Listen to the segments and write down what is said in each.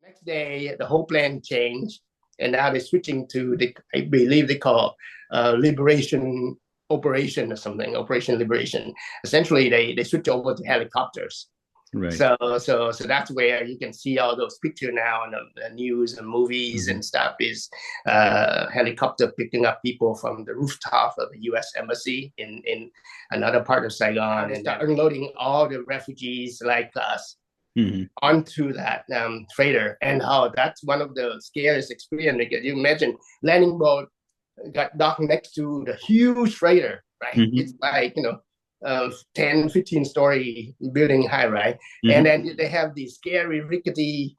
Next day, the whole plan changed, and now they're switching to I believe they call liberation operation or something, Operation Liberation. Essentially, they switch over to helicopters. Right. So that's where you can see all those pictures now in the news and movies Mhm. and stuff is helicopter picking up people from the rooftop of the U.S. embassy in another part of Saigon and start unloading all the refugees like us Mhm. onto that freighter. And that's one of the scariest experience because you imagine landing boat got docked next to the huge freighter, right? It's Mhm. like, 10, 15-story building high, right? And Mhm. then they have these scary, rickety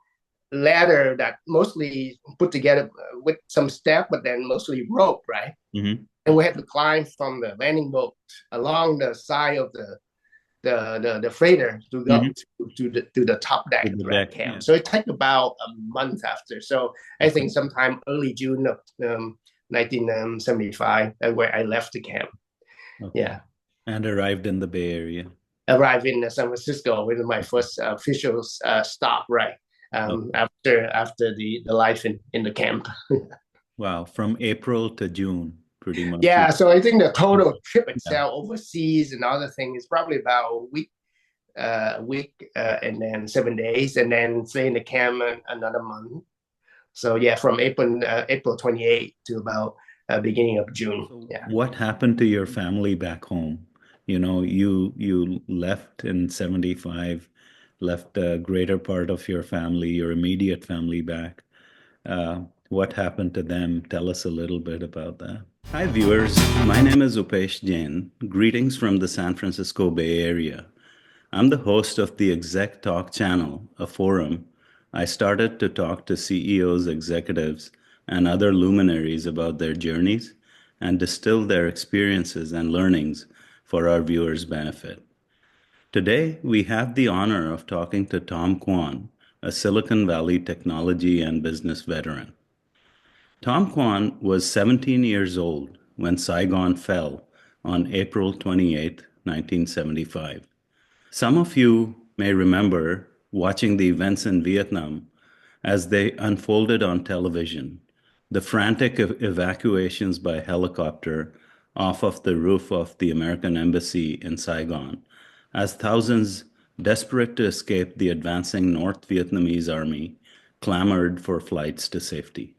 ladder that mostly put together with some step, but then mostly rope, right? Mhm. And we had to climb from the landing boat along the side of the freighter to go Mhm. to the top deck To of the the deck. Yeah. camp. So it took about a month after. So I Okay. think sometime early June of 1975, where I left the camp. Okay. Yeah, And arrived in the Bay Area. arrived in San Francisco with my first official stop. Right Okay. after the life in the camp. Wow. From April to June, pretty much. Yeah, so I think the total trip Yeah. itself overseas and other things is probably about a week and then 7 days, and then stay in the camp another month. So yeah, from April 28th to about beginning of June. So Yeah. what happened to your family back home? You left in 75, left a greater part of your family, your immediate family back. What happened to them? Tell us a little bit about that. Hi, viewers. My name is Upesh Jain. Greetings from the San Francisco Bay Area. I'm the host of the Exec Talk channel, a forum I started to talk to CEOs, executives, and other luminaries about their journeys and distill their experiences and learnings for our viewers' benefit. Today, we have the honor of talking to Tom Quan, a Silicon Valley technology and business veteran. Tom Quan was 17 years old when Saigon fell on April 28, 1975. Some of you may remember watching the events in Vietnam as they unfolded on television, the frantic evacuations by helicopter off of the roof of the American embassy in Saigon, as thousands, desperate to escape the advancing North Vietnamese army, clamored for flights to safety.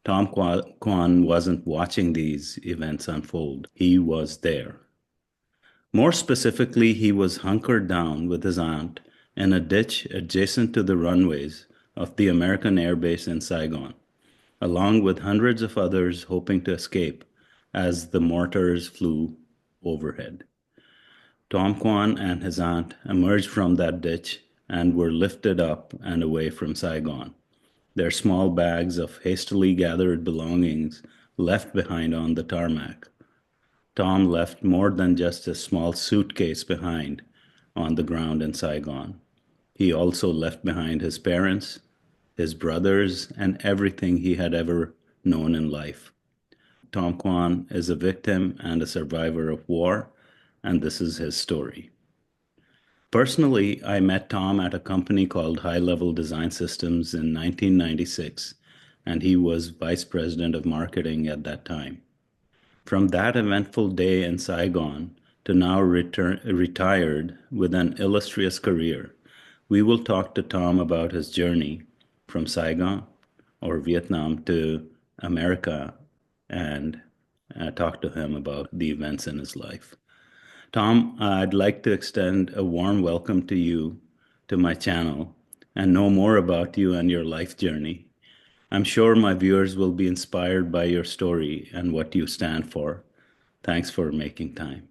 Tom Quan wasn't watching these events unfold. He was there. More specifically, he was hunkered down with his aunt in a ditch adjacent to the runways of the American Air Base in Saigon, along with hundreds of others hoping to escape as the mortars flew overhead. Tom Quan and his aunt emerged from that ditch and were lifted up and away from Saigon, their small bags of hastily gathered belongings left behind on the tarmac. Tom left more than just a small suitcase behind on the ground in Saigon. He also left behind his parents, his brothers, and everything he had ever known in life. Tom Quan is a victim and a survivor of war, and this is his story. Personally, I met Tom at a company called High Level Design Systems in 1996, and he was vice president of marketing at that time. From that eventful day in Saigon to now retired with an illustrious career, we will talk to Tom about his journey from Saigon or Vietnam to America and talk to him about the events in his life. Tom, I'd like to extend a warm welcome to you to my channel and know more about you and your life journey. I'm sure my viewers will be inspired by your story and what you stand for. Thanks for making time.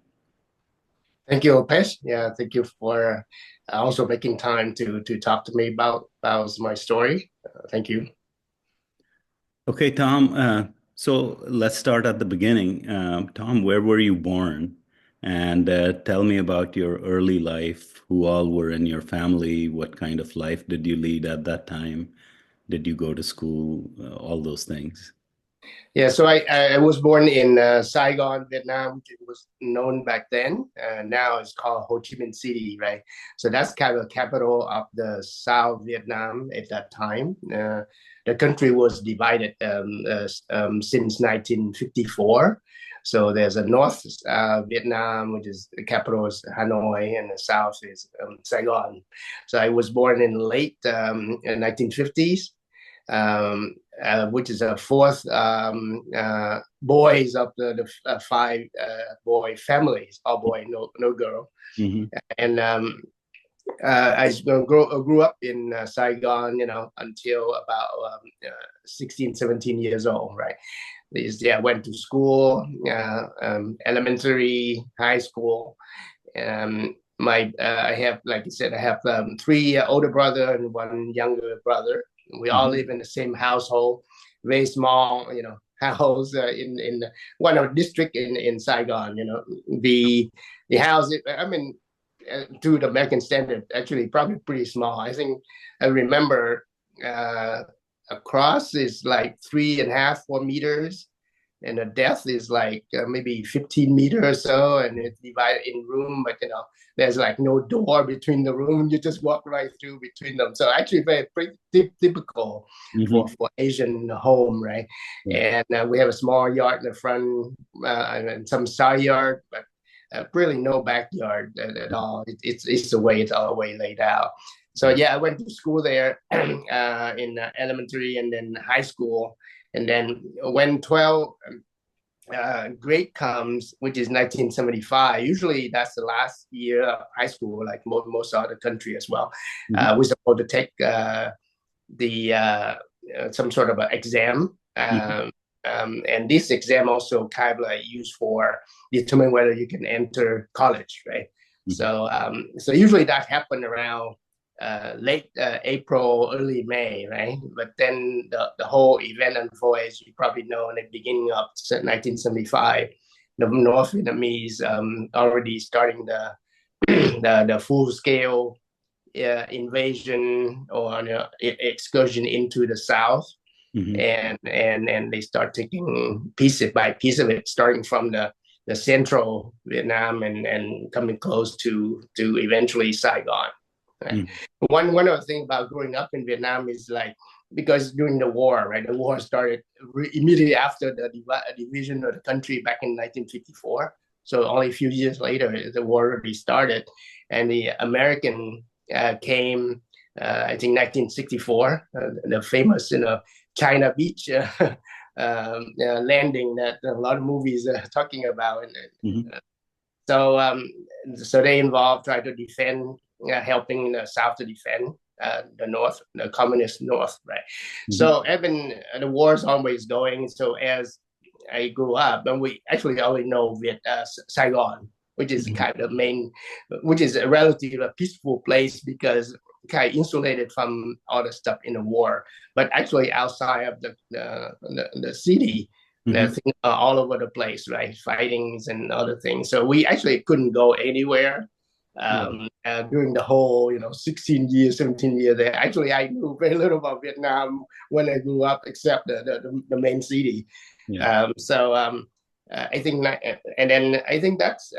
Thank you, Pesh. Yeah, thank you for also making time to talk to me about my story. Thank you. Okay, Tom. So let's start at the beginning. Tom, where were you born? And tell me about your early life. Who all were in your family? What kind of life did you lead at that time? Did you go to school? All those things. Yeah, so I was born in Saigon, Vietnam, which it was known back then. Now it's called Ho Chi Minh City, right? So that's kind of the capital of the South Vietnam at that time. The country was divided since 1954. So there's a North Vietnam, which is the capital is Hanoi, and the South is Saigon. So I was born in late 1950s, which is a fourth boys of the five boy families, all boy, no girl. Hmm. And I grew up in Saigon, until about 16, 17 years old, right? Yeah, I went to school, elementary, high school. I have, like you said, I have three older brother and one younger brother. We all Hmm. live in the same household, very small, house in one of district in Saigon. The house, I mean, to the American standard, actually probably pretty small. I think I remember across is like 3.5, 4 meters, and the depth is like maybe 15 meters or so, and it's divided in room, but there's like no door between the room. You just walk right through between them. So actually very pretty typical Hmm. for Asian home, right? Yeah. And we have a small yard in the front, and some side yard, but really no backyard at all. It's the way it's all the way laid out. So Yeah. yeah, I went to school there in elementary and then high school. And then when 12 grade comes, which is 1975, usually that's the last year of high school, like most of the country as well. Hmm. We're supposed to take the some sort of an exam. Hmm. And this exam also kind of like used for determine whether you can enter college, right? Hmm. So usually that happened around late April, early May, right? But then the whole event unfolded, as you probably know, in the beginning of 1975. The North Vietnamese already starting the full scale invasion or excursion into the south, Hmm. and they start taking piece by piece of it, starting from the central Vietnam and coming close to eventually Saigon. Right? Hmm. One other thing about growing up in Vietnam is like because during the war, right? The war started immediately after the division of the country back in 1954. So only a few years later, the war already started, and the American came, I think, 1964, the famous, China Beach landing that a lot of movies are talking about. And Hmm. so, so they involved try to defend, helping the South to defend the North, the communist North, right? Hmm. So, even the war is always going. So, as I grew up, and we actually only know Saigon, which is Hmm. kind of main, which is a relatively peaceful place because kind of insulated from all the stuff in the war. But actually, outside of the city, the Hmm. thing all over the place, right? Fightings and other things. So we actually couldn't go anywhere Yeah. during the whole, 16 years, 17 years there. Actually, I knew very little about Vietnam when I grew up, except the main city. Yeah. I think, and then I think that's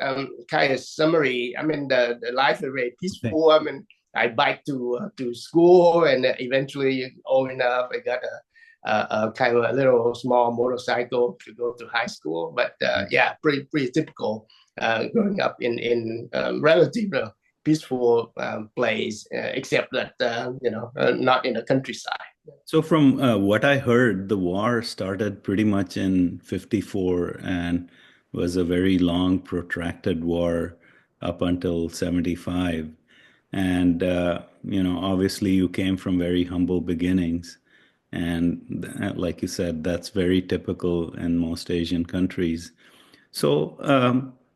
kind of summary. I mean, the life is very Okay. peaceful. I mean, I bike to school, and eventually, old enough, I got a kind of a little small motorcycle to go to high school. But yeah, pretty typical growing up in relatively peaceful place, except that not in the countryside. So from what I heard, the war started pretty much in 54 and was a very long, protracted war up until 75. And, obviously you came from very humble beginnings. And like you said, that's very typical in most Asian countries. So,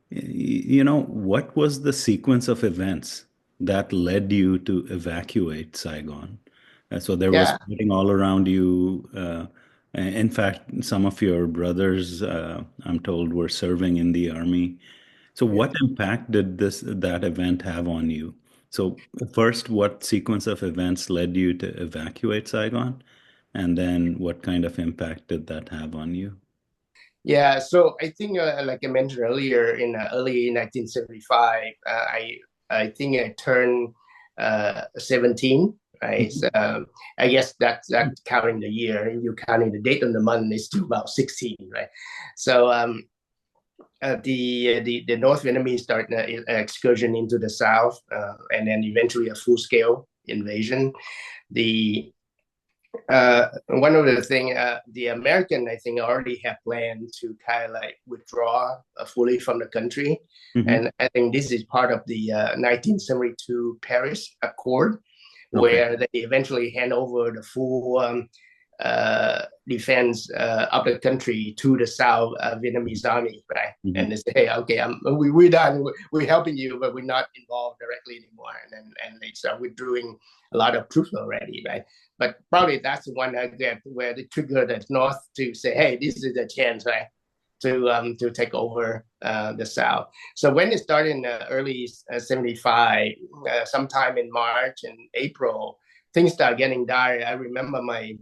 what was the sequence of events that led you to evacuate Saigon? So there was Yeah, fighting all around you. In fact, some of your brothers, I'm told, were serving in the army. So yeah. what impact did that event have on you? So first, what sequence of events led you to evacuate Saigon? And then what kind of impact did that have on you? Yeah, so I think, like I mentioned earlier, in early 1975, I think I turned 17, right? So, I guess that's counting the year. If you're counting the date on the month, it's still about 16, right? So the North Vietnamese started an excursion into the south, and then eventually a full-scale invasion. The One of the thing, the American, I think, already have planned to kind of like withdraw fully from the country. Mm-hmm. And I think this is part of the 1972 Paris Accord, Okay. where they eventually hand over the full defense of the country to the South Vietnamese army, right? Mm-hmm. And they say, hey, okay, we're done. We're helping you, but we're not involved directly anymore. And they start withdrawing a lot of troops already, right? But probably that's the one that where they trigger the North to say, hey, this is a chance, right? To take over the South. So when it started in early 75, sometime in March and April, things start getting dire. I remember my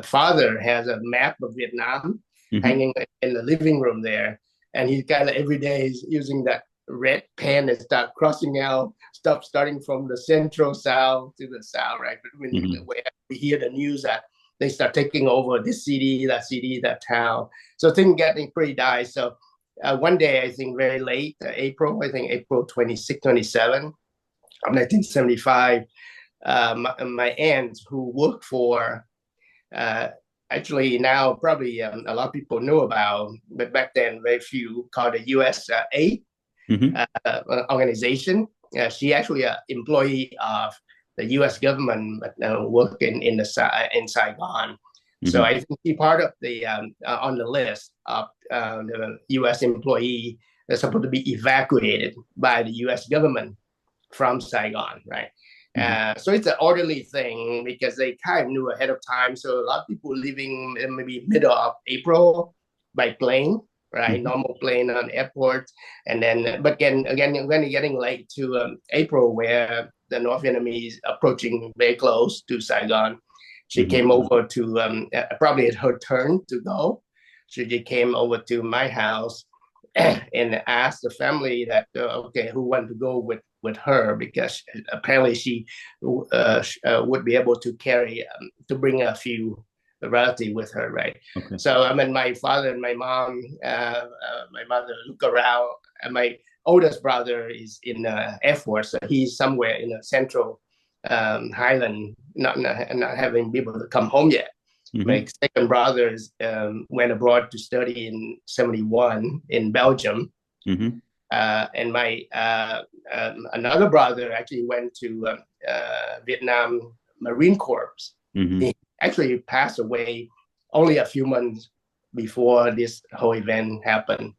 father has a map of Vietnam Mm-hmm. hanging in the living room there, and he kind of every day is using that red pen and start crossing out stuff starting from the central south to the south, right? But when Mm-hmm. we hear the news that they start taking over this city, that town, so things getting pretty dire. So one day, I think very late April, I think April 26, 27 of 1975, my aunt who worked for uh, actually now probably a lot of people know about, but back then very few, called the USA Mm-hmm. organization. She actually an employee of the U.S. government, but working in Saigon. So Mm-hmm. I think she part of the on the list of the U.S. employee that's supposed to be evacuated by the U.S. government from Saigon, right? Mm-hmm. So it's an orderly thing because they kind of knew ahead of time. So a lot of people leaving maybe middle of April by plane, right? Mm-hmm. Normal plane on airport, and then but again when getting late to April, where the North Vietnamese approaching very close to Saigon, she Mm-hmm. came over to probably at her turn to go. So she came over to my house and asked the family that okay, who want to go with her, because apparently she would be able to carry to bring a few relative with her, right? Okay. So I mean, my father and my mom, my mother look around, and my oldest brother is in Air Force, so he's somewhere in the central Highland, not having been able to come home yet. Mm-hmm. My second brother went abroad to study in 71 in Belgium. Mm-hmm. And my another brother actually went to Vietnam Marine Corps. Mm-hmm. He actually passed away only a few months before this whole event happened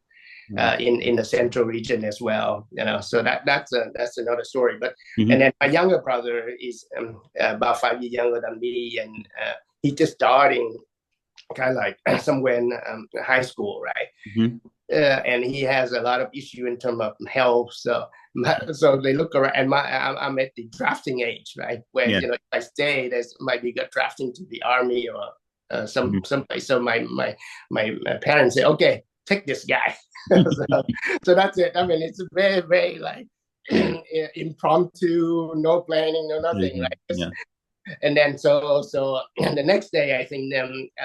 in the central region as well. So that's another story. But and Mm-hmm. then my younger brother is about 5 years younger than me, and he's just starting kind of like somewhere in high school, right? Mm-hmm. And he has a lot of issue in terms of health. So they look around, and I'm at the drafting age, right? Where Yeah. if I stay, there's might be good drafting to the army or Mm-hmm. someplace. So my parents say, okay, take this guy. So that's it. I mean, it's very very like impromptu, no planning, no nothing, Mm-hmm. right? Yeah. And then so and the next day, I think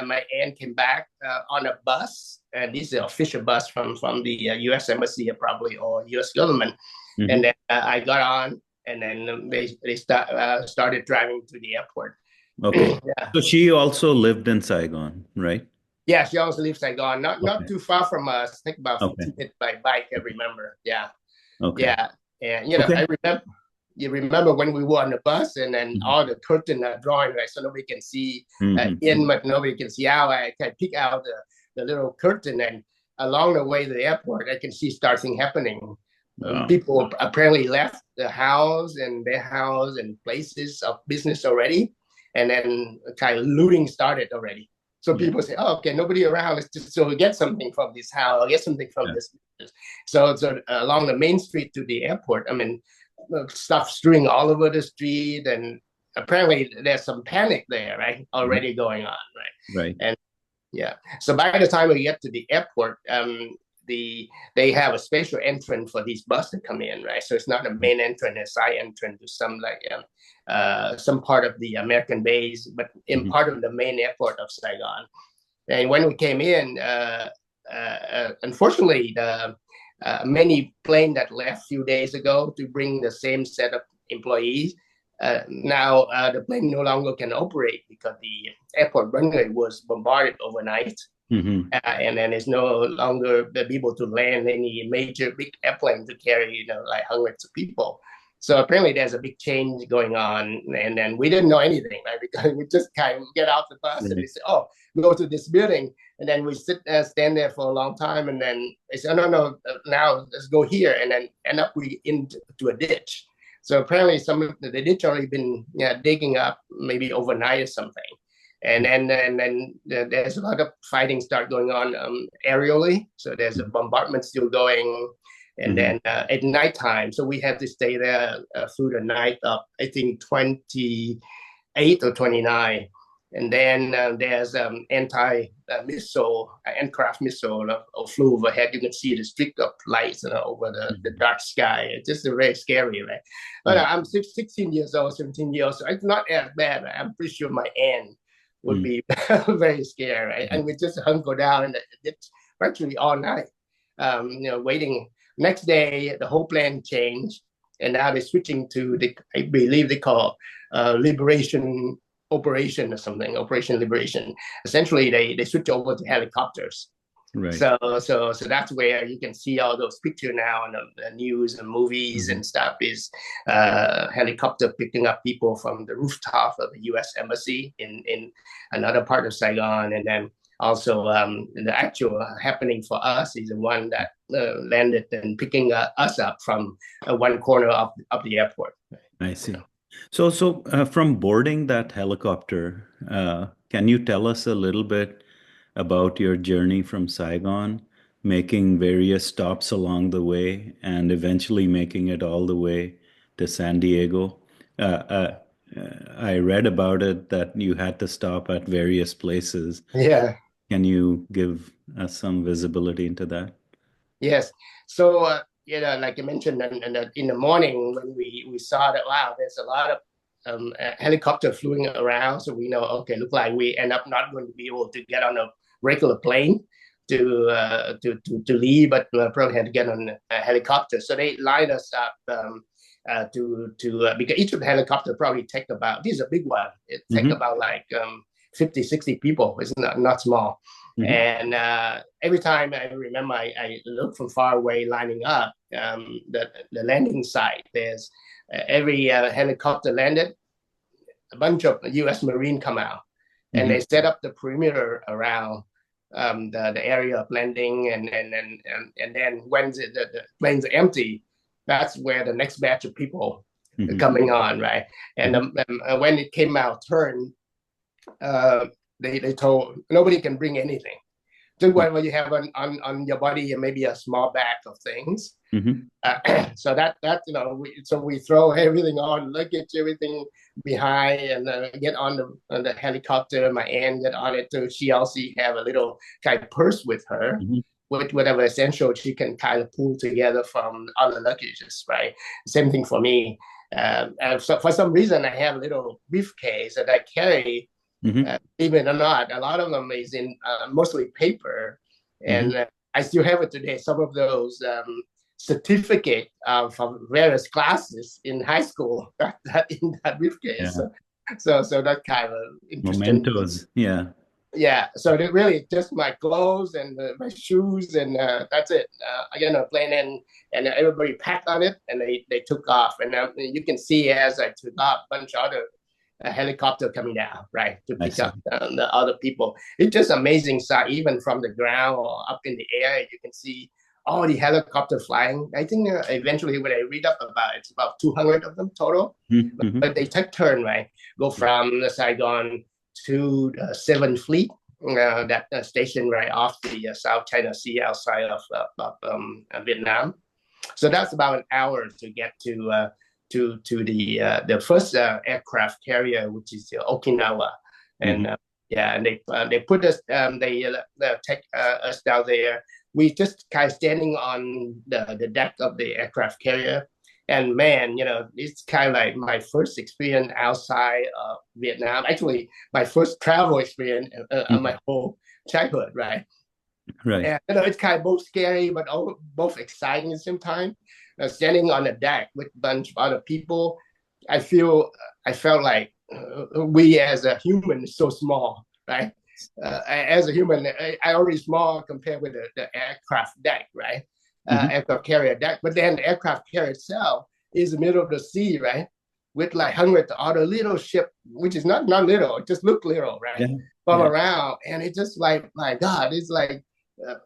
my aunt came back on a bus, and this is an official bus from the U.S. Embassy probably, or U.S. government. Mm-hmm. And then I got on, and then they started driving to the airport. Okay. Yeah, So she also lived in Saigon, right? yeah. She also lives Saigon, not Okay. too far from us. I think about Okay. 15 minutes by bike. I remember. Yeah, Okay. yeah. And Okay. I remember. You remember when we were on the bus, and then Mm-hmm. all the curtain are drawing, right, so nobody can see Mm-hmm. in, but nobody can see out. I can pick out the little curtain, and along the way to the airport, I can see starting happening. Wow. People apparently left the house and their house and places of business already, and then kind of looting started already. So Yeah. people say, "Oh, okay, nobody around. Let's just so get something from this house, or get something from Yeah. this business." So along the main street to the airport, I mean, stuff strewing all over the street, and apparently there's some panic there, right, already going on, right? Right. And yeah, so by the time we get to the airport, they have a special entrance for these buses to come in, right? So it's not a main entrance, a side entrance to some part of the American base, but in part of the main airport of Saigon. And when we came in, unfortunately, the many plane that left a few days ago to bring the same set of employees. Now the plane no longer can operate because the airport runway was bombarded overnight. And then it's no longer able to land any major big airplane to carry, like hundreds of people. So apparently there's a big change going on, and then we didn't know anything, right? Because we just kind of get out the bus and we say, "Oh, go to this building," and then we stand there for a long time, and then they say, "Oh, no, now let's go here," and then end up we into a ditch. So apparently the ditch already been digging up maybe overnight or something. And then there's a lot of fighting start going on aerially. So there's a bombardment still going. And then at nighttime, so we had to stay there through the night of, I think, 28 or 29. And then there's anti-missile, aircraft missile flew overhead. You can see the streak of lights over the dark sky. It's just very scary, right? But I'm 16 years old, 17 years old. It's not as bad. I'm pretty sure my aunt would be very scared, right? And we just hunker down and it's virtually all night, waiting. Next day, the whole plan changed, and now they're switching to I believe they call liberation operation or something, Operation Liberation. Essentially, they switch over to helicopters. Right. So that's where you can see all those pictures now on the news and movies and stuff. Is helicopter picking up people from the rooftop of the U.S. Embassy in another part of Saigon, and then also the actual happening for us is the one that landed and picking us up from one corner of the airport. I see. So from boarding that helicopter, can you tell us a little bit about your journey from Saigon, making various stops along the way, and eventually making it all the way to San Diego? I read about it that you had to stop at various places. Yeah. Can you give us some visibility into that? Yes. So, like I mentioned, in the morning when we saw that, wow, there's a lot of helicopter flying around. So we know, okay, look like we end up not going to be able to get on a regular plane to leave, but probably had to get on a helicopter. So they lined us up because each of the helicopter probably take about, these are big ones, it take about like 50, 60 people. It's not small. And every time I remember, I look from far away lining up the landing site. There's every helicopter landed, a bunch of U.S. Marine come out, and they set up the perimeter around the area of landing, and then when the planes are empty, that's where the next batch of people are coming on, right? And when it came out turn, they told nobody can bring anything. Just whatever you have on your body and maybe a small bag of things. So that we throw everything on, luggage, everything behind, and get on the helicopter. My aunt get on it too. She also have a little kind of purse with her, with whatever essential she can kind of pull together from other luggages, right? Same thing for me. And so for some reason, I have a little briefcase that I carry. Believe it or not, a lot of them is in mostly paper, and I still have it today. Some of those certificate from various classes in high school that in that briefcase. So that kind of interesting. Mementos, yeah. Yeah, so they really just my clothes and my shoes, and that's it. I got on a plane, and everybody packed on it, and they took off. And you can see as I took off, a bunch of other helicopter coming down, right, to pick up the other people. It's just amazing sight, even from the ground or up in the air. You can see all the helicopter flying. I think eventually when I read up about it, it's about 200 of them total. But they take turn, right? Go from the Saigon to the 7th Fleet, that station right off the South China Sea outside of Vietnam. So that's about an hour to get to the first aircraft carrier, which is Okinawa, and yeah, and they put us they take us down there. We just kind of standing on the deck of the aircraft carrier, and man, it's kind of like my first experience outside of Vietnam. Actually, my first travel experience on my whole childhood, right? Right. And it's kind of both scary but both exciting at the same time. Standing on the deck with a bunch of other people, I felt like we as a human is so small, right? As a human, I already small compared with the aircraft deck, right? Aircraft carrier deck. But then the aircraft carrier itself is the middle of the sea, right? With like hundreds of other little ship, which is not little, it just look little, right? From around, and it's just like, my God, it's like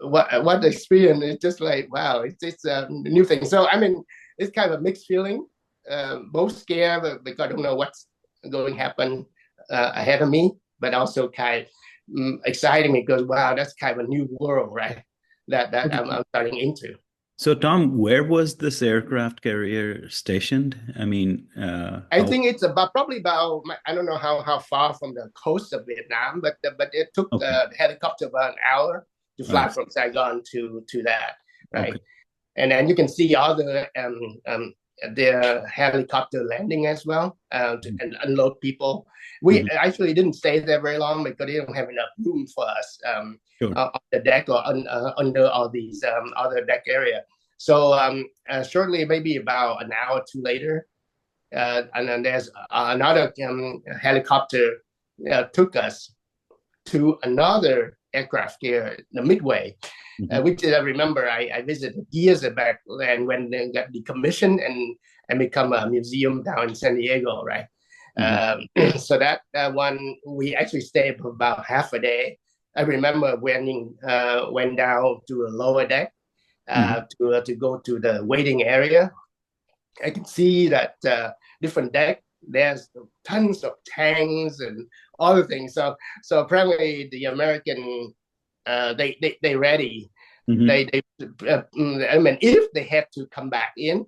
what the experience is just like, wow, it's a new thing. So I mean, it's kind of a mixed feeling, both scared because I don't know what's going to happen ahead of me, but also kind of exciting because wow, that's kind of a new world, right? That I'm starting into. So Tom, where was this aircraft carrier stationed? I mean, I think it's probably about, I don't know how far from the coast of Vietnam, but it took the helicopter about an hour to fly from Saigon to that, right? And then you can see all the helicopter landing as well to unload people. We actually didn't stay there very long because they don't have enough room for us on the deck or under all these other deck area. So shortly, maybe about an hour or two later, and then there's another helicopter took us to another aircraft carrier, the Midway, which I remember I visited years back when they got decommissioned and become a museum down in San Diego, right? So that one, we actually stayed for about half a day. I remember went down to a lower deck to go to the waiting area. I can see that different deck, there's tons of tanks and other things. So apparently the American they ready. I mean, if they had to come back in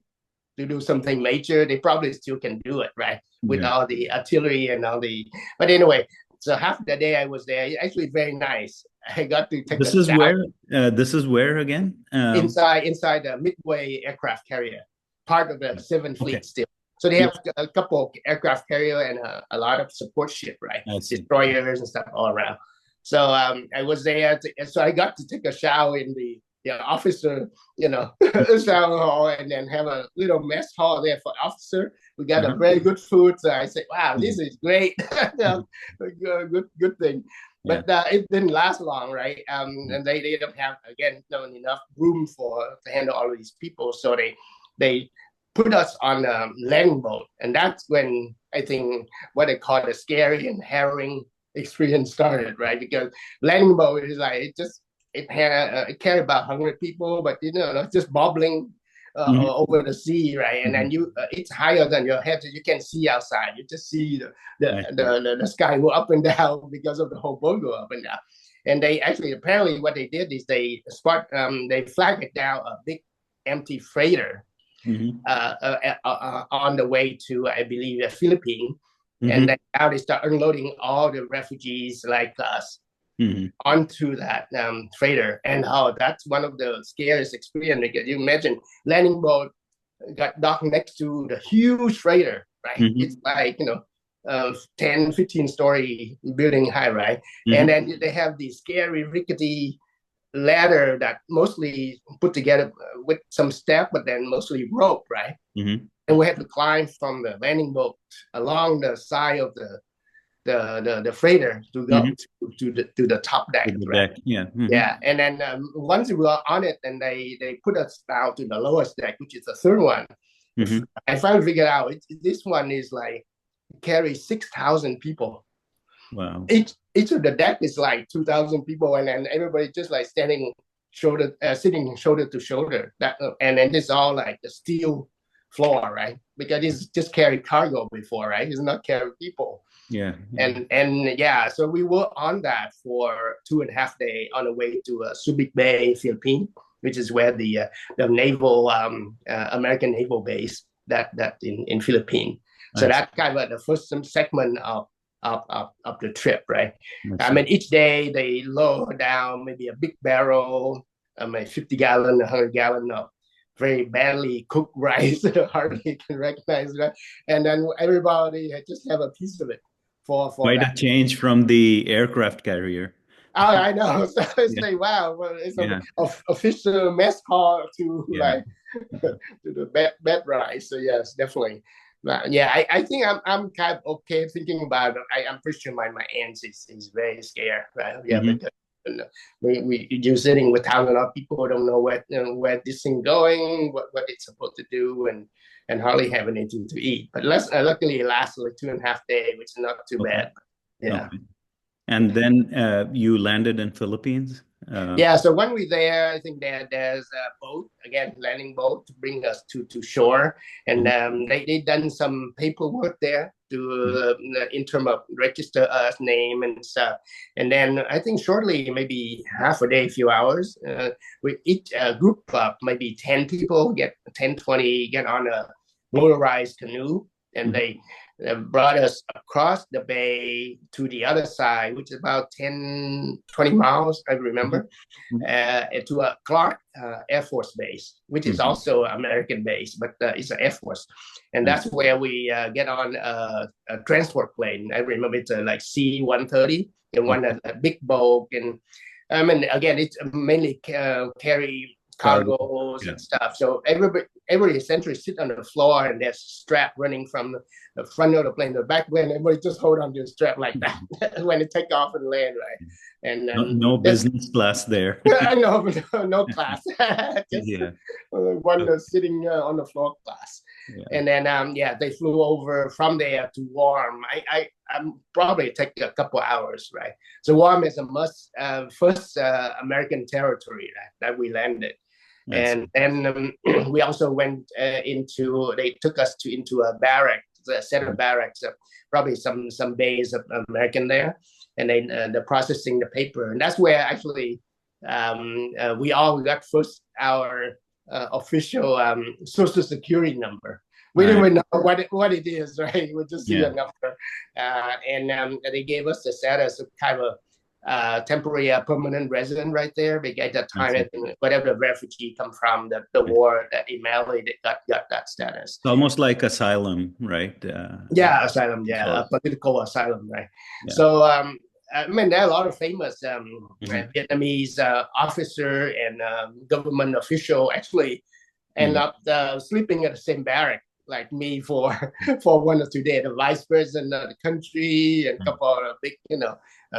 to do something major, they probably still can do it, right? With all the artillery and all the. But anyway, so half the day I was there, actually very nice. I got to take. This is where. This is where again? Inside the Midway aircraft carrier, part of the 7th Fleet still. So they have a couple of aircraft carrier and a lot of support ship, right? Destroyers and stuff all around. So I was there, so I got to take a shower in the officer, shower hall, and then have a little mess hall there for officer. We got a very good food, so I said, "Wow, this is great, good thing." But it didn't last long, right? And they don't have not enough room to handle all of these people, so they put us on a landing boat, and that's when I think what they call the scary and harrowing experience started, right? Because landing boat is like it carried about 100 people, but it's just bobbling over the sea, right? And then it's higher than your head, so you can see outside. You just see the sky go up and down because of the whole boat go up and down. And they actually apparently what they did is they flagged down a big empty freighter on the way to, I believe, the Philippines. And then now they start unloading all the refugees like us onto that freighter. And that's one of the scariest experiences. Because you imagine landing boat got docked next to the huge freighter, right? It's like, 10, 15-story building high, right? And then they have these scary, rickety ladder that mostly put together with some step, but then mostly rope, right? And we had to climb from the landing boat along the side of the freighter to go to the top deck. Right? Yeah. And then once we were on it, and they put us down to the lowest deck, which is the third one. I finally figured out this one is like carries 6,000 people. Wow. Each of the deck is like 2,000 people, and then everybody just like sitting shoulder to shoulder. And then it's all like the steel floor, right? Because it's just carried cargo before, right? It's not carry people. And so we were on that for 2.5 days on the way to Subic Bay, Philippines, which is where the naval American naval base that in Philippines. So that's kind of the first segment of the trip, right? I mean, each day they load down maybe a big barrel, maybe 50 gallon, 100 gallon of very badly cooked rice that hardly can recognize, right? And then everybody just have a piece of it for quite that. a change from the aircraft carrier. Oh, I know. So it's Yeah. like, wow, well, it's an official mess hall to like to the bed rice. So yes, definitely. Yeah, I think I'm kind of okay thinking about it. I'm pretty sure my aunt is very scared, right? Yeah, because you're sitting with thousands of people who don't know where this thing going, what it's supposed to do, and hardly have anything to eat. But luckily it lasted like 2.5 days, which is not too bad. Yeah. Okay. And then you landed in Philippines? Yeah, so when we're there, I think there's a boat, again, landing boat to bring us to shore. And they done some paperwork there to in terms of register us name and stuff. And then I think shortly, maybe half a day, a few hours, we each group of maybe 10 people, get 10, 20, get on a motorized canoe. And they brought us across the bay to the other side, which is about 10, 20 miles, I remember, to a Clark Air Force Base, which is also American base, but it's an Air Force. And that's where we get on a transport plane. I remember it's like C-130, and one a big boat. And I mean, again, it's mainly carry cargoes and stuff. So everybody essentially sit on the floor, and there's a strap running from the front of the plane to the back plane. Everybody just hold on to the strap like that when they take off and land, right? And no business class there. no class. Just one sitting on the floor class. And then they flew over from there to Guam. I'm probably take a couple hours, right? So Guam is a first American territory that we landed. Nice. And then we also went they took us into a barrack, a set of barracks, probably some base of American there, and then they're processing the paper. And that's where actually we all got first our official social security number. We didn't even know what it is, right? We just see a number. And they gave us the status of kind of temporary permanent resident right there. Because at that time, whatever refugee come from the war that in Mali, they got that status. It's almost like asylum, right? Asylum, political asylum, right? Yeah. So, I mean, there are a lot of famous Vietnamese officer and government official actually end up sleeping at the same barrack like me for 1 or 2 days. The vice president of the country and a couple of big,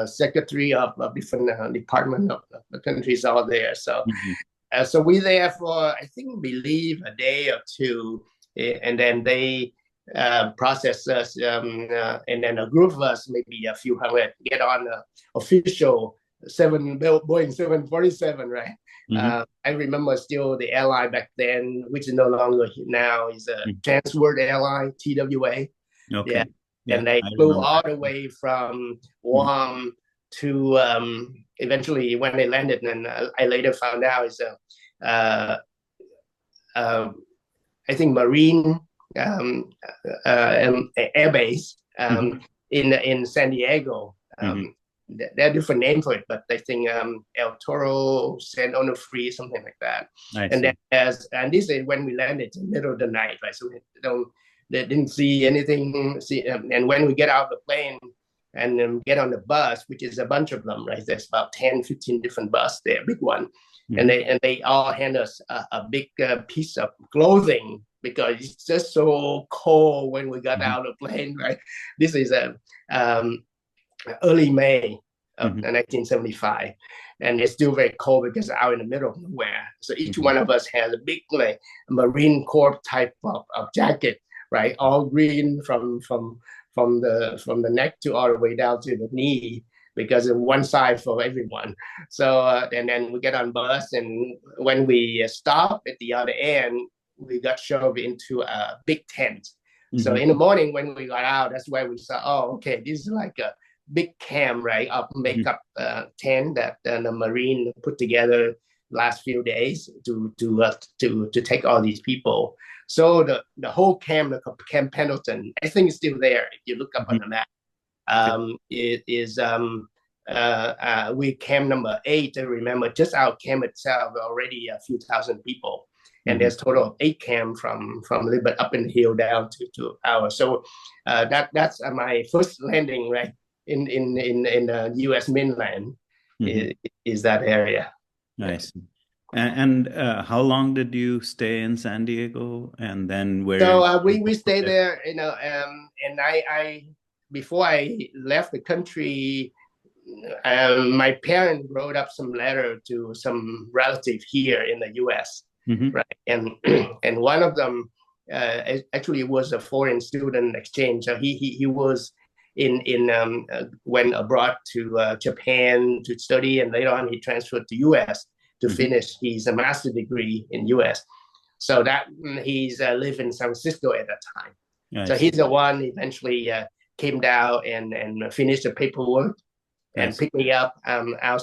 secretary of different department of the countries all there. So, so we there for I believe a day or two, and then they process us, and then a group of us, maybe a few hundred, get on the official Boeing 747, right? I remember still the airline back then, which is no longer now, is a Transworld Airline, TWA. Okay. And they flew all the way from Guam to eventually when they landed, and I later found out is I think Marine Air Base in San Diego. There are different names for it, but I think El Toro, San Onofre, something like that. And then and this is when we landed in the middle of the night, right? So they didn't see anything. And when we get out of the plane and get on the bus, which is a bunch of them, right? There's about 10, 15 different buses there, big one. And they all hand us a big piece of clothing because it's just so cold when we got out of the plane, right? This is early May of 1975, and it's still very cold because out in the middle of nowhere. So each one of us has a big Marine Corps type of jacket, right? All green from the neck to all the way down to the knee, because of one size for everyone. So and then we get on bus, and when we stop at the other end, we got shoved into a big tent. So in the morning when we got out, that's where we saw, oh, okay, this is like a big camp, right? Of makeup tent that the Marine put together last few days to take all these people. So the whole camp, the Camp Pendleton, I think is still there if you look up on the map. It is we camp number 8. I remember just our camp itself already a few thousand people, and there's total of 8 camps from a little bit up in the hill down to ours. So that's my first landing right in the U.S. mainland is that area. Nice. And how long did you stay in San Diego, and then where? So we stayed there, and I before I left the country, my parents wrote up some letter to some relative here in the U.S. Right, and one of them actually was a foreign student exchange. So he was went abroad to Japan to study, and later on he transferred to U.S. to finish his master's degree in U.S. So that he's lived in San Francisco at that time. Nice. So he's the one eventually came down and finished the paperwork and picked me up out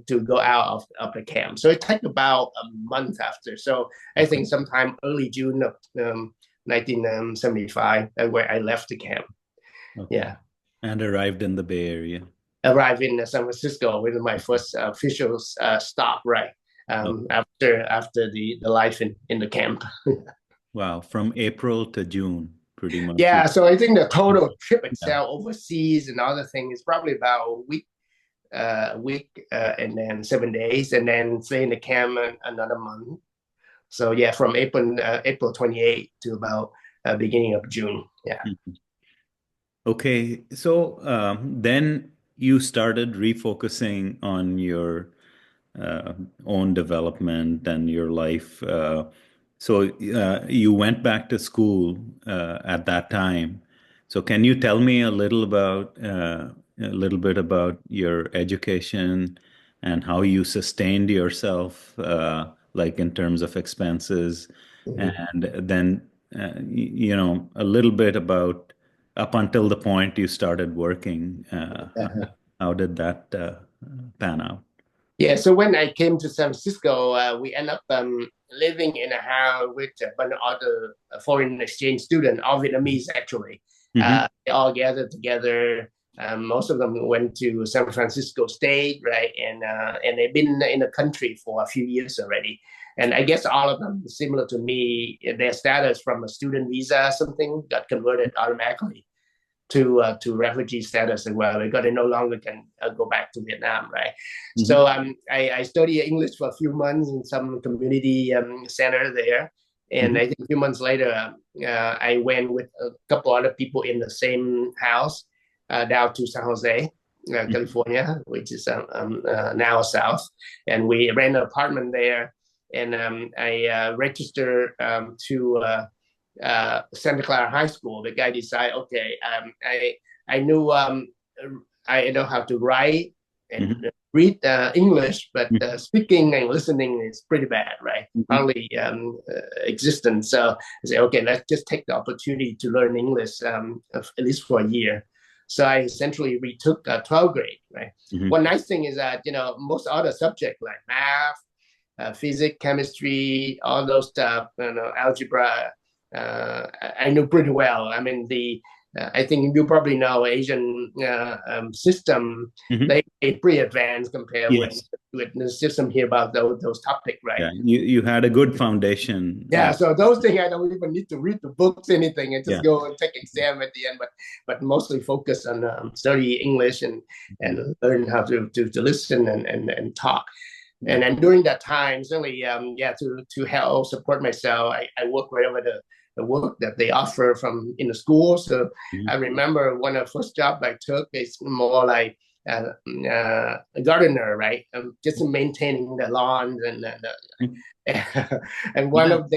to go out of the camp. So it took about a month after. So I think sometime early June of 1975 where I left the camp. Okay. Yeah. And arrived in the Bay Area. Arrived in San Francisco with my first official stop, right? After the life in the camp. Wow, from April to June, pretty much. Yeah, so I think the total trip itself overseas and other things is probably about a week and then 7 days, and then stay in the camp another month. So yeah, from April 28 to about beginning of June. Yeah. Okay, so then you started refocusing on your own development and your life. So you went back to school at that time. So can you tell me a little bit about your education and how you sustained yourself, like in terms of expenses, and then a little bit about up until the point you started working. How did that pan out? Yeah, so when I came to San Francisco, we ended up living in a house with a bunch of other foreign exchange students, all Vietnamese actually. They all gathered together. Most of them went to San Francisco State, right? And they've been in the country for a few years already. And I guess all of them, similar to me, their status from a student visa or something got converted automatically to refugee status as well, because they no longer can go back to Vietnam, right? So I studied English for a few months in some community center there. And I think a few months later, I went with a couple other people in the same house down to San Jose, California, which is now south. And we rent an apartment there. And I registered to Santa Clara High School. The guy decided, okay, I knew I know how to write and read English, but speaking and listening is pretty bad, right? Hardly existent. So I said, okay, let's just take the opportunity to learn English at least for a year. So I essentially retook 12th grade, right? One nice thing is that, most other subjects like math, physics, chemistry, all those stuff, algebra, I knew pretty well. I mean, I think you probably know Asian system, they pretty advanced compared with the system here about those topics, right? Yeah, you had a good foundation. Yeah, so those things I don't even need to read the books, anything. I just go and take exam at the end, but mostly focus on study English and learn how to listen and talk. And then during that time, certainly, to help support myself, I work wherever the work that they offer from in the school. So I remember one of the first jobs I took is more like a gardener, right? Just maintaining the lawns and one of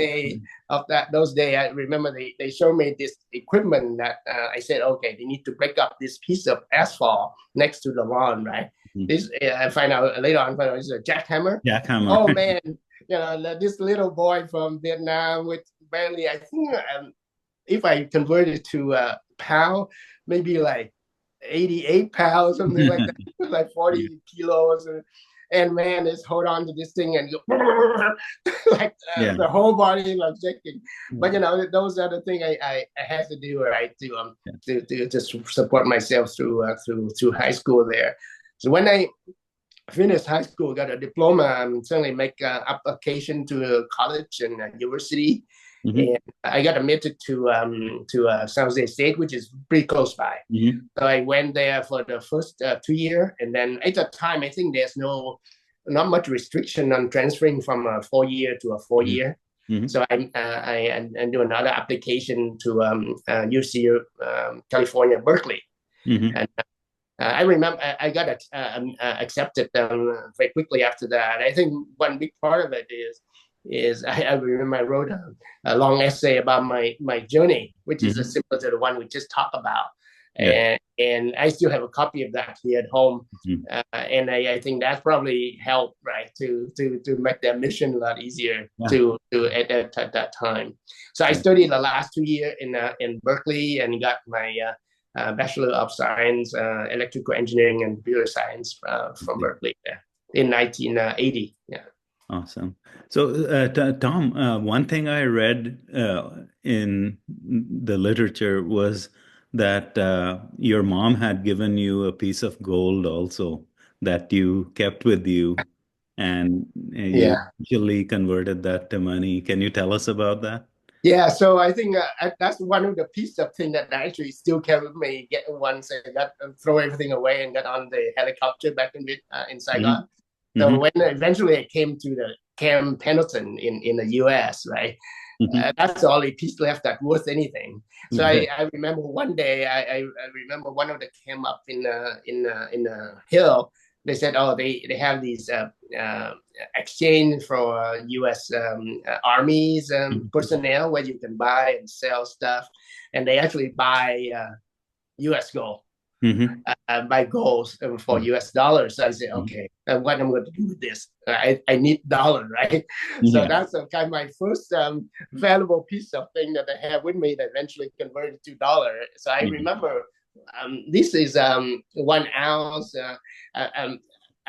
those days, I remember they showed me this equipment that I said, okay, they need to break up this piece of asphalt next to the lawn, right? This I find out later on, it's a jackhammer. Jackhammer. Oh man, this little boy from Vietnam with barely, I think, if I convert it to pound, maybe like 88 pounds, something like that, like 40 kilos. and man, just hold on to this thing and go like Yeah. the whole body like shaking. But Yeah. those are the things I had to do, right, Yeah. to support myself through high school there. So when I finished high school, got a diploma, certainly make application to college and university. Mm-hmm. And I got admitted to San Jose State, which is pretty close by. Mm-hmm. So I went there for the first 2 years, and then at that time, I think there's not much restriction on transferring from a 4 year to a 4 year. Mm-hmm. So I do another application to UC California, Berkeley. Mm-hmm. And I remember I got accepted very quickly after that. I think one big part of it is I remember I wrote a long essay about my journey, which is Mm-hmm. similar to the one we just talked about. Yeah. And I still have a copy of that here at home. Mm-hmm. And I think that probably helped, right, to make that mission a lot easier Yeah. to at that time. So I studied the last 2 years in Berkeley and got my Bachelor of Science, Electrical Engineering and Computer Science from Berkeley in 1980. Yeah. Awesome. So, Tom, one thing I read in the literature was that your mom had given you a piece of gold also that you kept with you, and you Yeah. usually converted that to money. Can you tell us about that? Yeah, so I think that's one of the piece of thing that I actually still carry with me. Get once I got throw everything away and got on the helicopter back in Mm-hmm. Saigon. So Mm-hmm. when eventually I came to the Camp Pendleton in the U.S., right, Mm-hmm. that's the only piece left that worth anything. So Yeah. I remember one day I remember one of the camp up in the hill. They said, oh, they have these exchange for U.S. Army's personnel where you can buy and sell stuff, and they actually buy U.S. gold. Mm-hmm. Buy gold for US dollars. So I said, okay, what I'm going to do with this? I need dollar, right? So Yeah. that's kind of my first valuable piece of thing that I have with me that eventually converted to dollar. So I remember this is 1 ounce.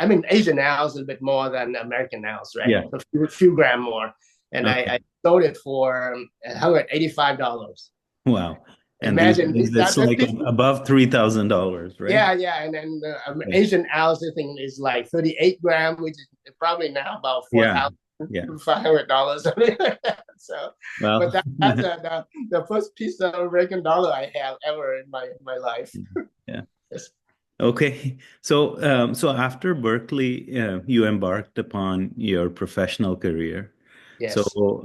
I mean, Asian ounce a bit more than American ounce, right? Yeah. A few gram more. And Okay. I sold it for $185. Wow. And these Imagine days it's like above $3,000, right? Yeah. And then Asian ounce, I think, is like 38 grams, which is probably now about $4,500. So, well, but that's the first piece of American dollar I have ever in my life. Yeah. Yes. Okay. So, so after Berkeley, you embarked upon your professional career. Yes. So,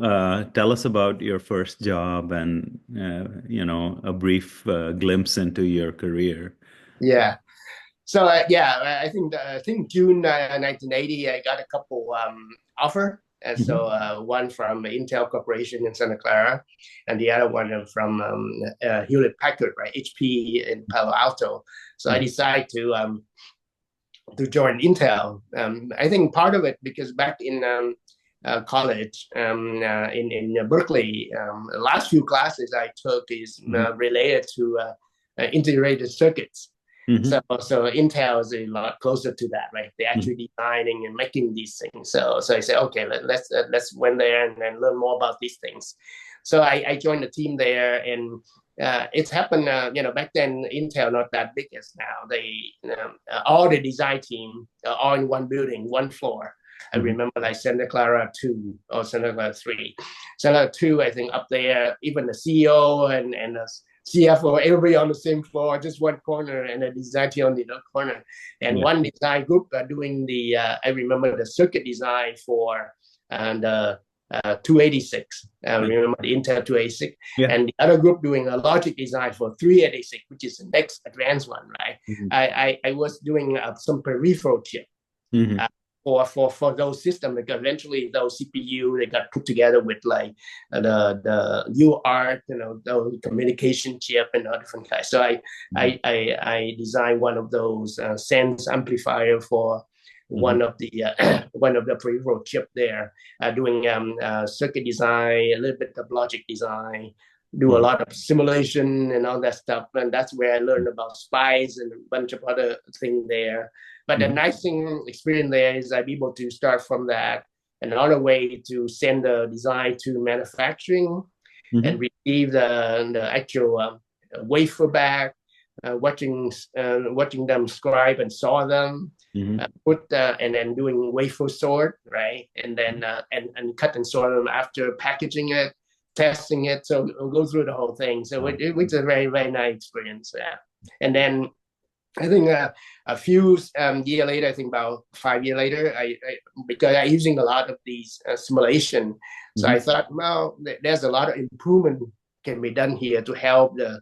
tell us about your first job and, a brief glimpse into your career. Yeah. So, I think June 1980, I got a couple offer. And so one from Intel Corporation in Santa Clara, and the other one from Hewlett Packard, right, HP in Palo Alto. So I decided to join Intel. I think part of it because back in college in Berkeley, the last few classes I took is related to integrated circuits. So Intel is a lot closer to that, right? They're actually designing and making these things. So I said, okay, let's went there and then learn more about these things. So I joined the team there, and it's happened. Back then Intel not that big as now. They all the design team are all in one building, one floor. I remember like Santa Clara 2 or Santa Clara 3. Santa Clara 2, I think up there, even the CEO and the CFO, everybody on the same floor, just one corner, and the design team on the other corner. And one design group doing I remember the circuit design for the 286. I remember the Intel 286. And the other group doing a logic design for 386, which is the next advanced one, right? I was doing some peripheral chip. For those systems, because eventually those CPU they got put together with like the UART, the communication chip and all different kinds. So I designed one of those sense amplifier for one of the peripheral chip there, doing circuit design, a little bit of logic design, do a lot of simulation and all that stuff. And that's where I learned about spice and a bunch of other things there. But the nice thing experience there is I'm able to start from that. Another way to send the design to manufacturing and receive the actual wafer back, watching them scribe and saw them, and then doing wafer sort, right, and then and cut and sort them after packaging it, testing it. So we'll go through the whole thing. So it was a very, very nice experience. Yeah, and then I think a few year later, I think about 5 years later, because I'm using a lot of these simulation, so I thought, well, there's a lot of improvement can be done here to help the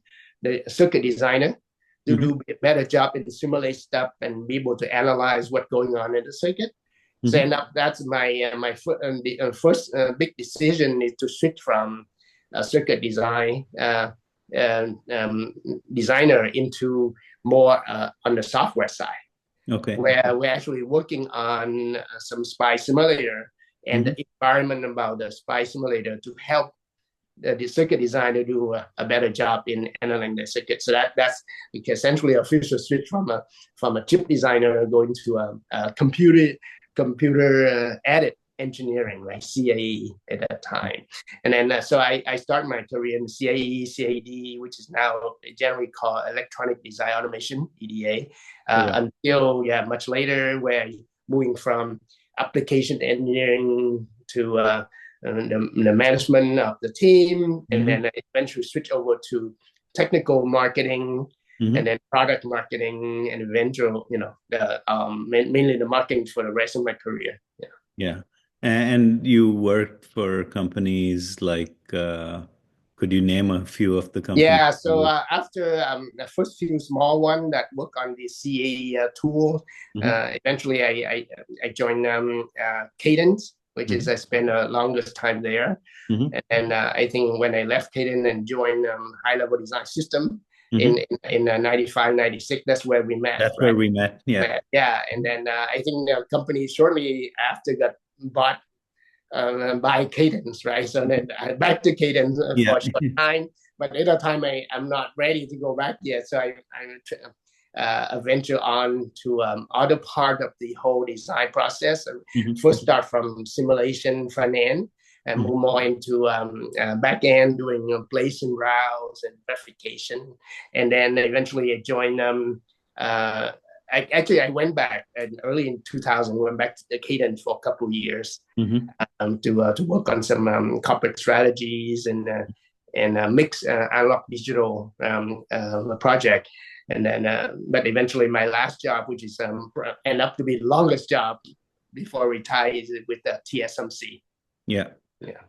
circuit designer to do a better job in the simulate stuff and be able to analyze what's going on in the circuit. So that's my first big decision is to switch from circuit design designer into more on the software side. Okay. Where we're actually working on some SPI simulator and the environment about the SPI simulator to help the circuit designer do a better job in analyzing the circuit. So that's essentially a official switch from a chip designer going to a computer added engineering, like CAE at that time. And then so I started my career in CAE, CAD, which is now generally called Electronic Design Automation, EDA, until much later, where moving from application engineering to the management of the team, and then I eventually switch over to technical marketing, and then product marketing, and eventually, mainly the marketing for the rest of my career. Yeah. And you worked for companies like, could you name a few of the companies? Yeah, so after the first few small ones that work on the CA tool, eventually I joined Cadence, which is I spent the longest time there. And I think when I left Cadence and joined High Level Design System in 95, 96, that's where we met. That's where we met, yeah. Yeah, and then I think the company shortly after got bought by Cadence, right? So then I back to Cadence for a short time, but at that time I'm not ready to go back yet. So I venture on to other part of the whole design process. First start from simulation front end and move more into back end, doing place and routes and verification, and then eventually I joined I went back early in 2000, went back to the Cadence for a couple of years to work on some corporate strategies and mix analog digital project. And then, but eventually my last job, which is ended up to be the longest job before I retired, is with the TSMC. Yeah.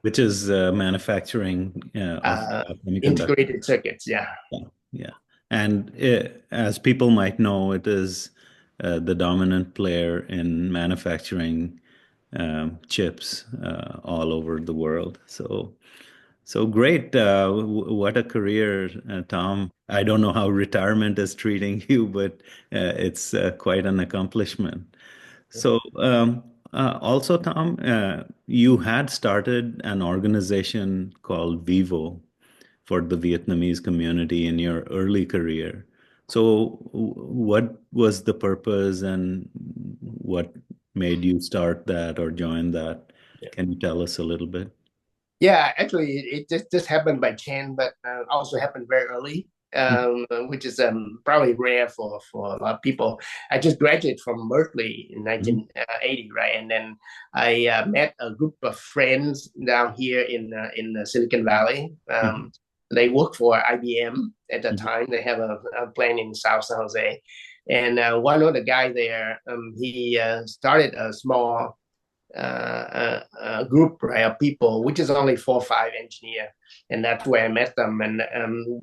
Which is manufacturing of integrated circuits. Yeah. And as people might know, it is the dominant player in manufacturing chips all over the world. So great. What a career, Tom. I don't know how retirement is treating you, but it's quite an accomplishment. So also, Tom, you had started an organization called Vivo for the Vietnamese community in your early career. So what was the purpose and what made you start that or join that? Can you tell us a little bit? Yeah, actually, it just happened by chance, but also happened very early, which is probably rare for a lot of people. I just graduated from Berkeley in 1980, right? And then I met a group of friends down here in Silicon Valley. They work for IBM at the time. They have a plant in South San Jose. And one of the guys there, he started a small group, right, of people, which is only 4 or 5 engineers. And that's where I met them. And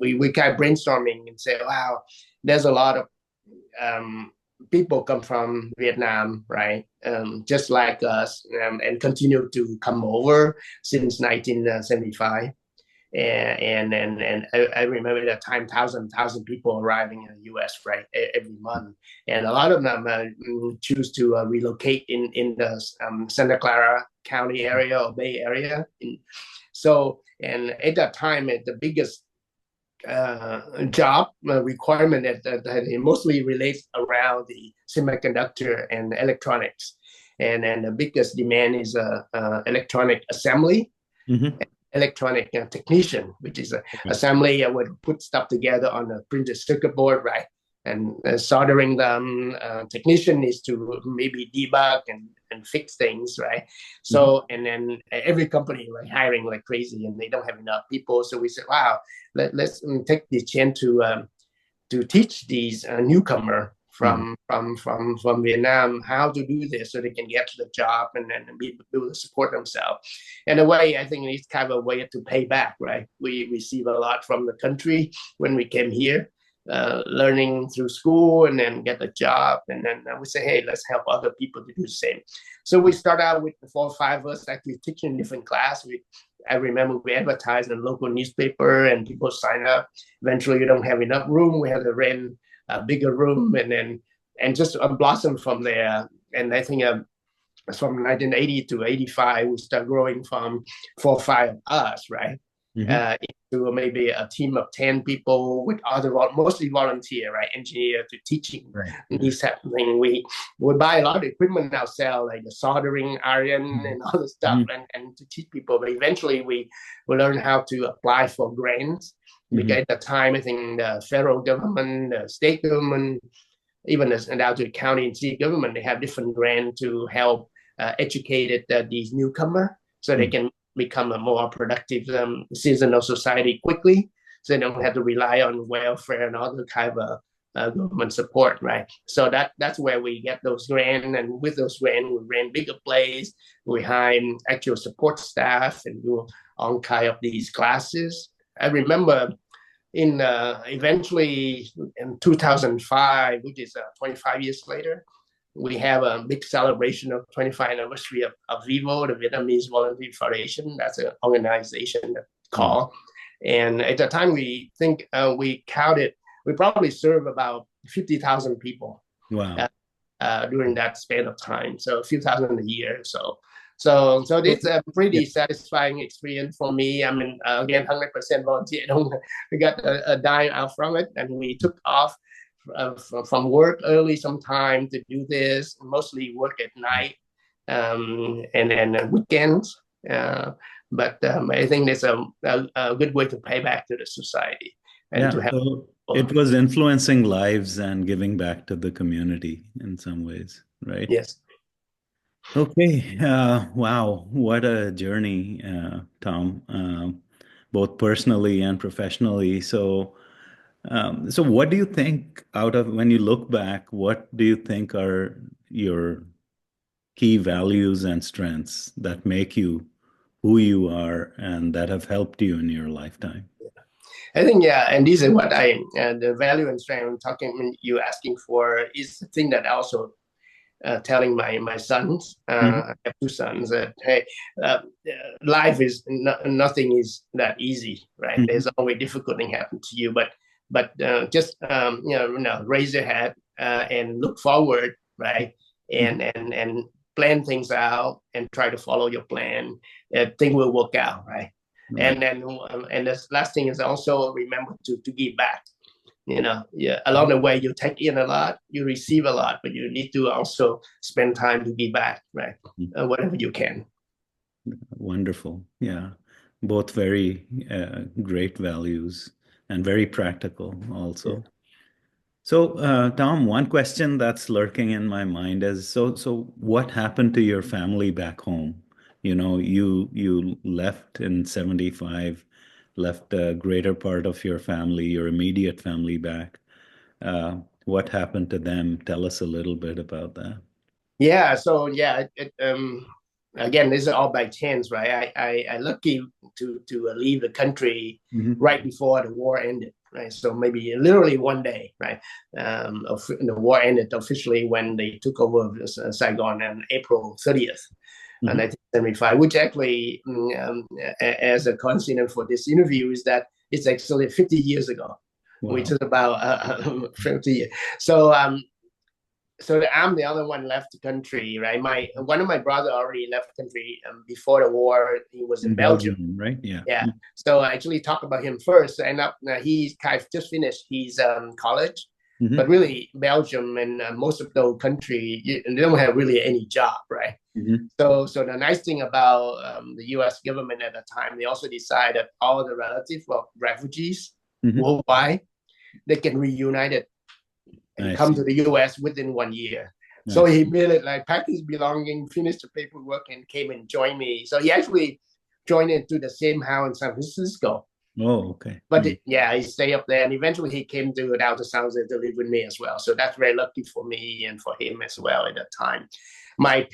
we kind of brainstorming and say, wow, there's a lot of people come from Vietnam, right? Just like us, and continue to come over since 1975. And I remember that time, thousand people arriving in the U.S. right every month, and a lot of them choose to relocate in the Santa Clara County area or Bay Area. So, and at that time, the biggest job requirement that it mostly relates around the semiconductor and electronics. And then the biggest demand is electronic assembly, Mm-hmm. electronic technician, which is a Right. assembly would put stuff together on a printed circuit board, right? And soldering them. Technician is to maybe debug and fix things, right? Mm-hmm. So, and then every company like hiring like crazy, and they don't have enough people. So we said, wow, let's take the chance to teach these newcomer Mm-hmm. from Vietnam how to do this so they can get to the job and then be able to support themselves. In a way, I think it's kind of a way to pay back, right? We receive a lot from the country when we came here, learning through school and then get a job. And then we say, hey, let's help other people to do the same. So we start out with 4 or 5 of us actually teaching different class. I remember we advertised in a local newspaper and people sign up. Eventually, you don't have enough room. We had to rent a bigger room and just blossom from there. And I think from 1980 to 85, we start growing from 4 or 5 of us, right? Mm-hmm. Into maybe a team of 10 people with other, mostly volunteer, right? Engineer to teaching Right. these happening. We buy a lot of equipment ourselves, like the soldering iron and all the stuff, Mm-hmm. and to teach people. But eventually we learn how to apply for grants. Because Mm-hmm. at the time, I think the federal government, the state government, even down to the county and city government, they have different grants to help educate these newcomers so they can become a more productive citizen of society quickly, so they don't have to rely on welfare and other kind of government support, right? So that's where we get those grants, and with those grants, we rent bigger place, we hire actual support staff, and do all kind of these classes. I remember in eventually in 2005, which is 25 years later, we have a big celebration of 25th anniversary of Vivo, the Vietnamese Volunteer Foundation. That's an organization Wow. called. And at the time, we think we counted, we probably serve about 50,000 people Wow. during that span of time. So a few thousand a year. So it's a Yeah. pretty satisfying experience for me. I mean, again, 100% volunteer. I don't got a dime out from it, and we took off from work early sometime to do this. Mostly work at night, and then weekends. But I think it's a good way to pay back to the society and Yeah. to have. So it was influencing lives and giving back to the community in some ways, right? Yes. Okay. Wow. What a journey, Tom, both personally and professionally. So what do you think out of when you look back, what do you think are your key values and strengths that make you who you are and that have helped you in your lifetime? I think, yeah, and this is what the value and strength I'm talking, you asking for is the thing that I also telling my sons, Mhm. I have 2 sons, that, hey, life is nothing is that easy, right? Mhm. There's always difficult thing happen to you, but just, raise your head and look forward, right? Mhm. And plan things out and try to follow your plan. Thing will work out, right? Right. And the last thing is also remember to give back. Yeah, along the way you take in a lot, you receive a lot, but you need to also spend time to give back, right? Whatever you can. Wonderful. Yeah. Both very great values and very practical Yeah. also. So, Tom, one question that's lurking in my mind is so what happened to your family back home? You left in 75, left a greater part of your family, your immediate family back. What happened to them? Tell us a little bit about that. Yeah, so yeah, again, this is all by chance, right? I lucky to leave the country Hmm. right before the war ended, right? So maybe literally one day, right? The war ended officially when they took over Saigon on April 30th, Hmm. 1975, which actually, as a coincidence for this interview, is that it's actually 50 years ago, which Wow. is about 50 years. So so I'm the other one left the country, right? My one of my brother already left the country before the war. He was in In Belgium. Belgium, right? Yeah. Yeah. So I actually talk about him first. And he's kind of just finished his college, but Mm-hmm. really Belgium and most of those country they don't have really any job, right? Mm-hmm. So the nice thing about the U.S. government at the time, they also decided all the relatives of refugees Mm-hmm. worldwide they can reunite it and I come see. to the US within 1 year. I So he see. made it like packed his belongings, finished the paperwork, and came and joined me. So he actually joined into the same house in San Francisco. Oh, okay. But Mm. yeah, he stayed up there, and eventually he came to down to San Jose to live with me as well. So that's very lucky for me and for him as well at that time. My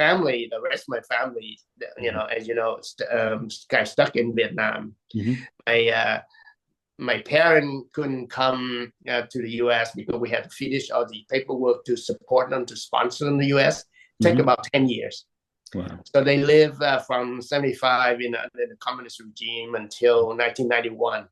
family, the rest of my family, as you know, got stuck in Vietnam. Mm-hmm. My my parents couldn't come to the US because we had to finish all the paperwork to support them, to sponsor them in the US. It took Mm-hmm. about 10 years. Wow. So they lived from 75 in the communist regime until 1991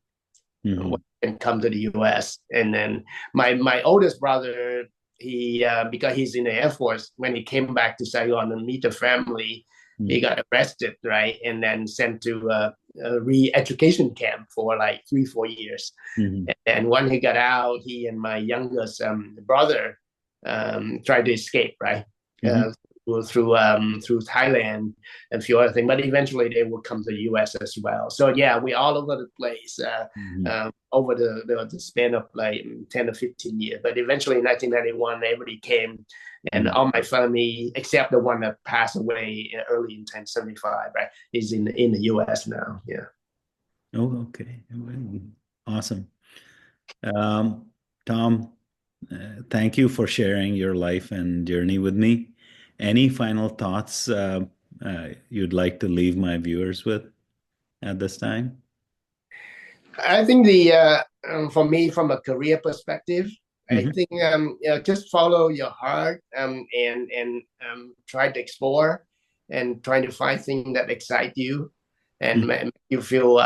Mm-hmm. and come to the US. And then my oldest brother, he because he's in the Air Force, when he came back to Saigon and meet the family, he got arrested, right, and then sent to a re-education camp for like 3-4 years. Mm-hmm. And when he got out, he and my youngest brother tried to escape, right, Mm-hmm. through Thailand and a few other things. But eventually, they will come to the U.S. as well. So yeah, we all over the place Mm-hmm. over the span of like 10 or 15 years. But eventually, in 1991, everybody came, and Mm-hmm. all my family, except the one that passed away early in 1975, right, is in the U.S. now. Yeah. Oh, okay. Well, awesome. Um, Tom, thank you for sharing your life and journey with me. Any final thoughts you'd like to leave my viewers with at this time? I think for me, from a career perspective, I Mm-hmm. think just follow your heart and try to explore and try to find things that excite you and Mm-hmm. make you feel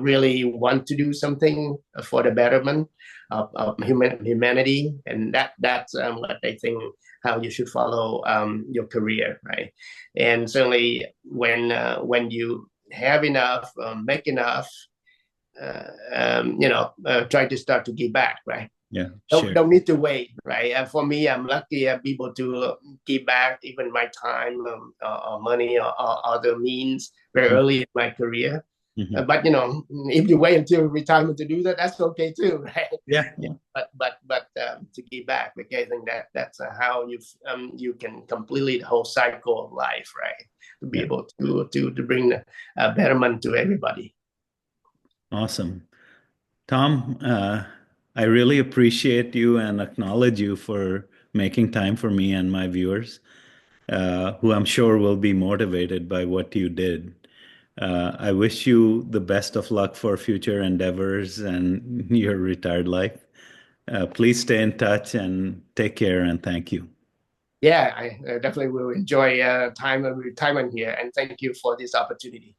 really want to do something for the betterment of humanity, and that's what I think how you should follow your career, right? And certainly when you have enough, make enough, try to start to give back, right? Yeah, Don't, sure. don't need to wait, right? And for me, I'm lucky I'm able to give back even my time or money or other means very early in my career. Mm-hmm. But if you wait until retirement to do that, that's okay too, right? Yeah, Yeah, yeah, but to give back, okay, I think that's how you can complete the whole cycle of life, right? To be yeah. able to bring a betterment to everybody. Awesome. Tom, I really appreciate you and acknowledge you for making time for me and my viewers, who I'm sure will be motivated by what you did. I wish you the best of luck for future endeavors and your retired life. Please stay in touch and take care, and thank you. Yeah, I definitely will enjoy time and retirement here. And thank you for this opportunity.